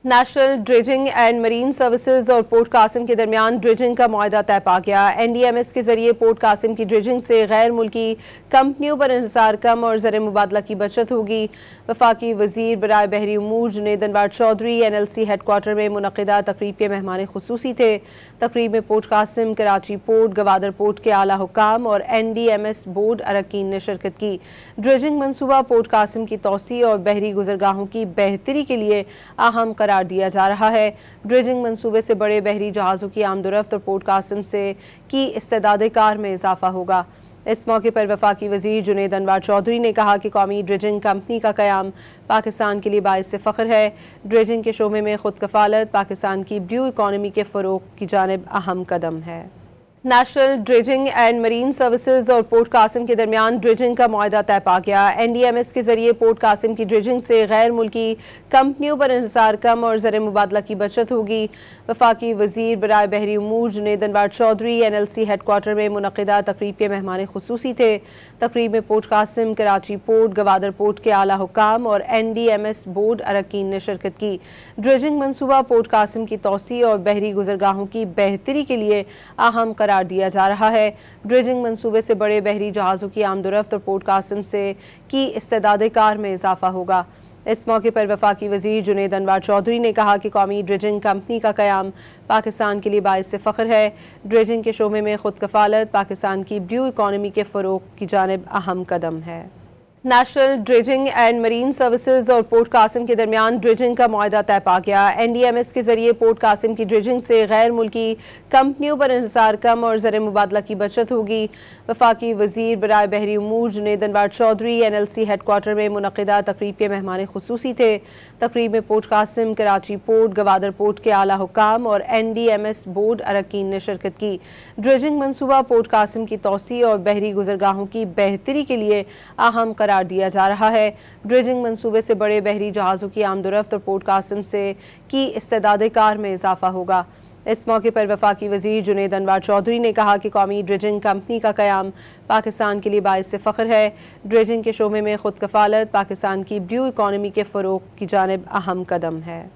National dredging and Marine services اور port Qasim کے درمیان ڈریجنگ کا معاہدہ طے پا گیا۔ NDMS کے ذریعے پورٹ قاسم کی ڈریجنگ سے غیر ملکی کمپنیوں پر انحصار کم اور زر مبادلہ کی بچت ہوگی۔ وفاقی وزیر برائے بحری امور جنید انوار چودھری NLC ہیڈ کوارٹر میں منعقدہ تقریب کے مہمان خصوصی تھے۔ تقریب میں port Qasim, Karachi port, Gwadar port کے اعلیٰ حکام اور NDMS بورڈ اراکین نے شرکت کی۔ ڈریجنگ منصوبہ پورٹ قاسم کی توسیع اور بحری گزرگاہوں کی بہتری کے لیے اہم قرار دیا جا رہا ہے۔ ڈریجنگ منصوبے سے بڑے بحری جہازوں کی آمد و رفت اور پورٹ قاسم سے کی استعداد کار میں اضافہ ہوگا۔ اس موقع پر وفاقی وزیر جنید انوار چودھری نے کہا کہ قومی ڈریجنگ کمپنی کا قیام پاکستان کے لیے باعث فخر ہے۔ ڈریجنگ کے شعبے میں خود کفالت پاکستان کی بلیو اکانومی کے فروغ کی جانب اہم قدم ہے۔ National dredging and Marine services اور پورٹ قاسم کے درمیان ڈریجنگ کا معاہدہ طے پا گیا۔ NDMS کے ذریعے پورٹ قاسم کی ڈریجنگ سے غیر ملکی کمپنیوں پر انحصار کم اور زر مبادلہ کی بچت ہوگی۔ وفاقی وزیر برائے بحری امور جنید انوار چودھری NLC ہیڈ کوارٹر میں منعقدہ تقریب کے مہمان خصوصی تھے۔ تقریب میں port Qasim, Karachi port, Gwadar port کے اعلیٰ حکام اور NDMS بورڈ اراکین نے شرکت کی۔ ڈریجنگ منصوبہ پورٹ قاسم کی توسیع اور بحری گزرگاہوں کی بہتری کے لیے اہم قرار دیا جا رہا ہے۔ ڈریجنگ منصوبے سے بڑے بحری جہازوں کی آمد و رفت اور پورٹ قاسم سے کی استعداد کار میں اضافہ ہوگا۔ اس موقع پر وفاقی وزیر جنید انوار چودھری نے کہا کہ قومی ڈریجنگ کمپنی کا قیام پاکستان کے لیے باعث فخر ہے۔ ڈریجنگ کے شعبے میں خود کفالت پاکستان کی بلیو اکانومی کے فروغ کی جانب اہم قدم ہے۔ National dredging and Marine services اور پورٹ قاسم کے درمیان ڈریجنگ کا معاہدہ طے پا گیا۔ NDMS کے ذریعے پورٹ قاسم کی ڈریجنگ سے غیر ملکی کمپنیوں پر انحصار کم اور زر مبادلہ کی بچت ہوگی۔ وفاقی وزیر برائے بحری امور جنید انوار چودھری NLC ہیڈ کوارٹر میں منعقدہ تقریب کے مہمان خصوصی تھے۔ تقریب میں port Qasim, Karachi port, Gwadar port کے اعلیٰ حکام اور NDMS بورڈ اراکین نے شرکت کی۔ ڈریجنگ منصوبہ پورٹ قاسم کی توسیع اور بحری گزرگاہوں کی بہتری کے لیے اہم قرار دیا جا رہا ہے۔ ڈریجنگ منصوبے سے بڑے بحری جہازوں کی آمد و رفت اور پورٹ قاسم سے کی استعداد کار میں اضافہ ہوگا۔ اس موقع پر وفاقی وزیر جنید انوار چودھری نے کہا کہ قومی ڈریجنگ کمپنی کا قیام پاکستان کے لیے باعث فخر ہے۔ ڈریجنگ کے شعبے میں خود کفالت پاکستان کی بلیو اکانومی کے فروغ کی جانب اہم قدم ہے۔